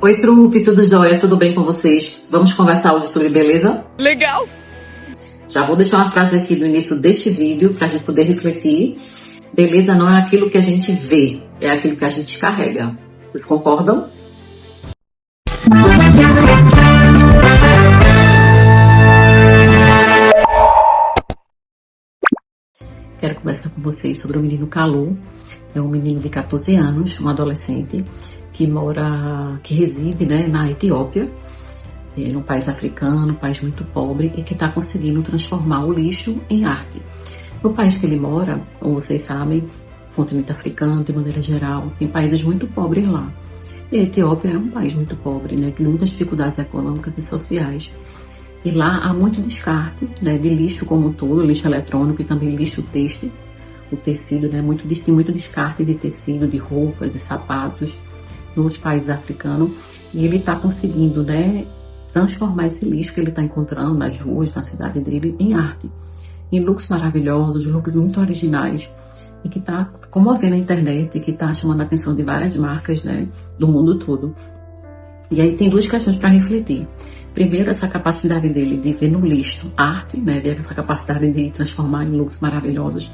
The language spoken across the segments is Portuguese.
Oi, trupe, tudo jóia? Tudo bem com vocês? Vamos conversar hoje sobre beleza? Legal! Já vou deixar uma frase aqui no início deste vídeo para a gente poder refletir. Beleza não é aquilo que a gente vê, é aquilo que a gente carrega. Vocês concordam? Quero conversar com vocês sobre o menino Kalu. É um menino de 14 anos, um adolescente que reside, na Etiópia, num país africano, um país muito pobre, e que está conseguindo transformar o lixo em arte. No país que ele mora, como vocês sabem, continente africano, de maneira geral, tem países muito pobres lá. E a Etiópia é um país muito pobre, que tem muitas dificuldades econômicas e sociais. E lá há muito descarte, de lixo como um todo, lixo eletrônico e também lixo têxtil. O tecido, tem muito descarte de tecido, de roupas e sapatos nos países africanos. E ele está conseguindo, transformar esse lixo que ele está encontrando nas ruas, na cidade dele, em arte. Em looks maravilhosos, looks muito originais. E que está comovendo a internet, e que está chamando a atenção de várias marcas, do mundo todo. E aí tem duas questões para refletir. Primeiro, essa capacidade dele de ver no lixo arte, ver essa capacidade de transformar em looks maravilhosos.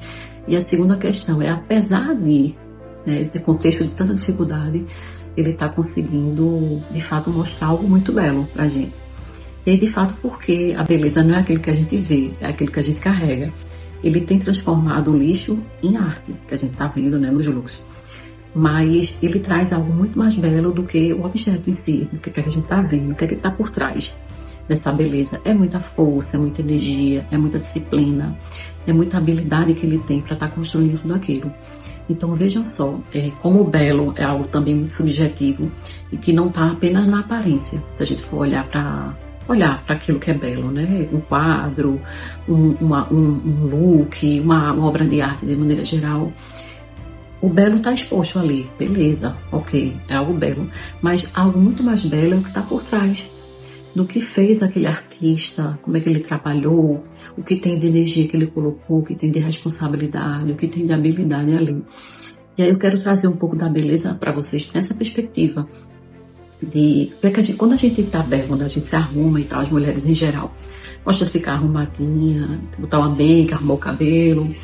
E a segunda questão é, apesar desse contexto de tanta dificuldade, ele está conseguindo, de fato, mostrar algo muito belo para a gente. E aí, de fato, porque a beleza não é aquilo que a gente vê, é aquilo que a gente carrega. Ele tem transformado o lixo em arte, que a gente está vendo, nos looks. Mas ele traz algo muito mais belo do que o objeto em si, do que a gente está vendo, o que está por trás dessa beleza. É muita força, é muita energia, é muita disciplina, é muita habilidade que ele tem para estar construindo tudo aquilo. Então vejam só, como o belo é algo também muito subjetivo e que não está apenas na aparência. Se a gente for olhar para aquilo que é belo, um quadro, um look, uma obra de arte de maneira geral. O belo está exposto ali, beleza, ok, é algo belo. Mas algo muito mais belo é o que está por trás do que fez aquele artista, como é que ele trabalhou, o que tem de energia que ele colocou, o que tem de responsabilidade, o que tem de habilidade ali. E aí eu quero trazer um pouco da beleza para vocês nessa perspectiva de que quando a gente está belo, quando a gente se arruma e tal, as mulheres em geral gostam de ficar arrumadinha, botar uma make, arrumar o cabelo.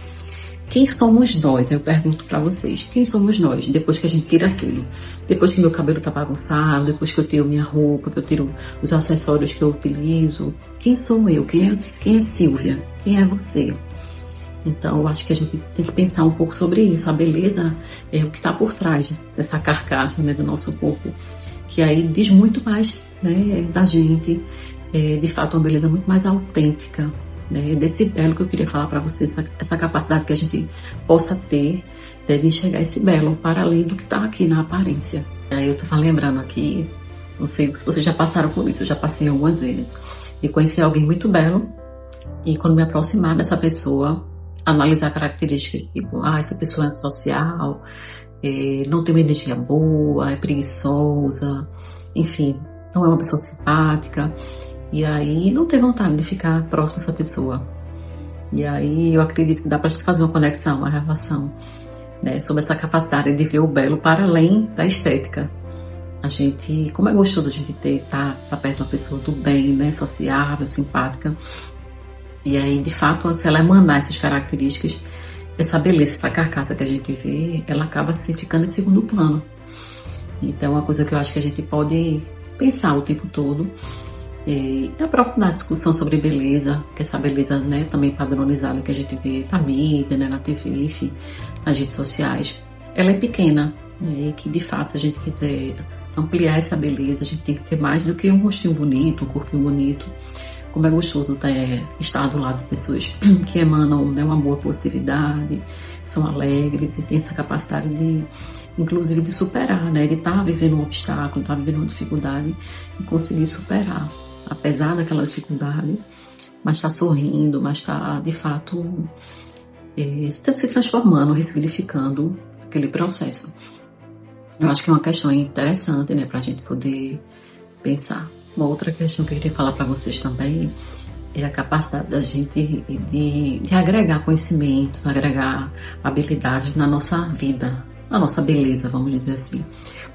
Quem somos nós? Eu pergunto para vocês. Quem somos nós depois que a gente tira aquilo? Depois que meu cabelo tá bagunçado, depois que eu tiro minha roupa, que eu tiro os acessórios que eu utilizo. Quem sou eu? Quem é Silvia? Quem é você? Então, eu acho que a gente tem que pensar um pouco sobre isso. A beleza é o que está por trás dessa carcaça, do nosso corpo. Que aí diz muito mais, da gente. De fato, uma beleza muito mais autêntica. Desse belo que eu queria falar para vocês, essa capacidade que a gente possa ter de enxergar esse belo para além do que está aqui na aparência. Aí eu tô lembrando aqui, não sei se vocês já passaram por isso, eu já passei algumas vezes, de conhecer alguém muito belo e quando me aproximar dessa pessoa, analisar características, tipo, essa pessoa é antissocial, não tem uma energia boa, é preguiçosa, enfim, não é uma pessoa simpática. E aí não ter vontade de ficar próximo dessa pessoa. E aí eu acredito que dá pra gente fazer uma conexão, uma relação, sobre essa capacidade de ver o belo para além da estética. A gente, como é gostoso a gente tá perto de uma pessoa do bem, sociável, simpática. E aí, de fato, se ela emanar essas características, essa beleza, essa carcaça que a gente vê, ela acaba ficando em segundo plano. Então é uma coisa que eu acho que a gente pode pensar o tempo todo. E aprofundar a discussão sobre beleza, que essa beleza também padronizada que a gente vê na mídia, na TV, enfim, nas redes sociais, ela é pequena, e que de fato, se a gente quiser ampliar essa beleza, a gente tem que ter mais do que um rostinho bonito, um corpinho bonito. Como é gostoso estar do lado de pessoas que emanam uma boa positividade, são alegres e têm essa capacidade inclusive de superar, de estar vivendo um obstáculo, estar vivendo uma dificuldade e conseguir superar. Apesar daquela dificuldade, mas está sorrindo, mas está, de fato, se transformando, ressignificando aquele processo. Eu acho que é uma questão interessante, para a gente poder pensar. Uma outra questão que eu queria falar para vocês também é a capacidade da gente de agregar conhecimentos, agregar habilidades na nossa vida, na nossa beleza, vamos dizer assim.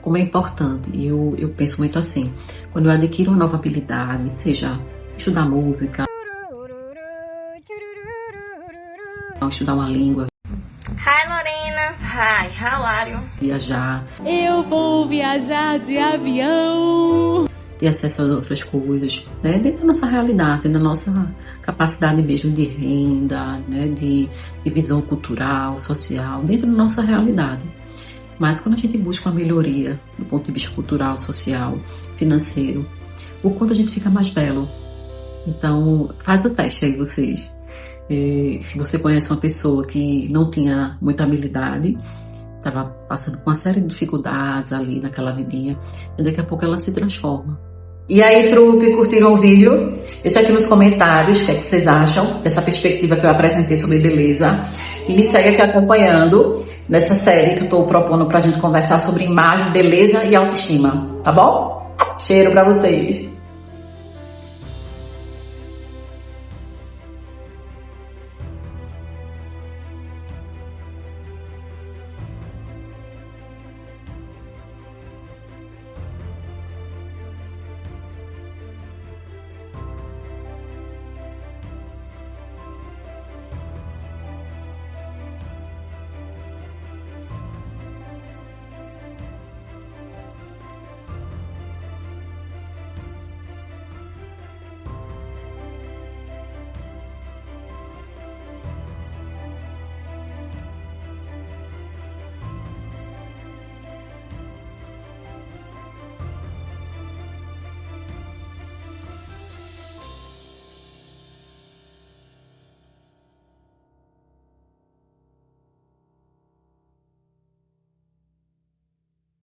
como é importante. E eu penso muito assim, quando eu adquiro uma nova habilidade, seja estudar música, estudar uma língua, Hi Lorena. Hi, how are you? viajar, Eu vou viajar de avião. ter acesso a outras coisas, né? Dentro da nossa realidade, da nossa capacidade mesmo de renda, né? De visão cultural, social, dentro da nossa realidade. Mas quando a gente busca uma melhoria do ponto de vista cultural, social, financeiro, o quanto a gente fica mais belo. Então, faz o teste aí vocês. Se você conhece uma pessoa que não tinha muita habilidade, estava passando por uma série de dificuldades ali naquela vidinha, e daqui a pouco ela se transforma. E aí, trupe, curtiram o vídeo? Deixa aqui nos comentários o que é que vocês acham dessa perspectiva que eu apresentei sobre beleza. E me segue aqui acompanhando nessa série que eu estou propondo pra gente conversar sobre imagem, beleza e autoestima. Tá bom? Cheiro pra vocês!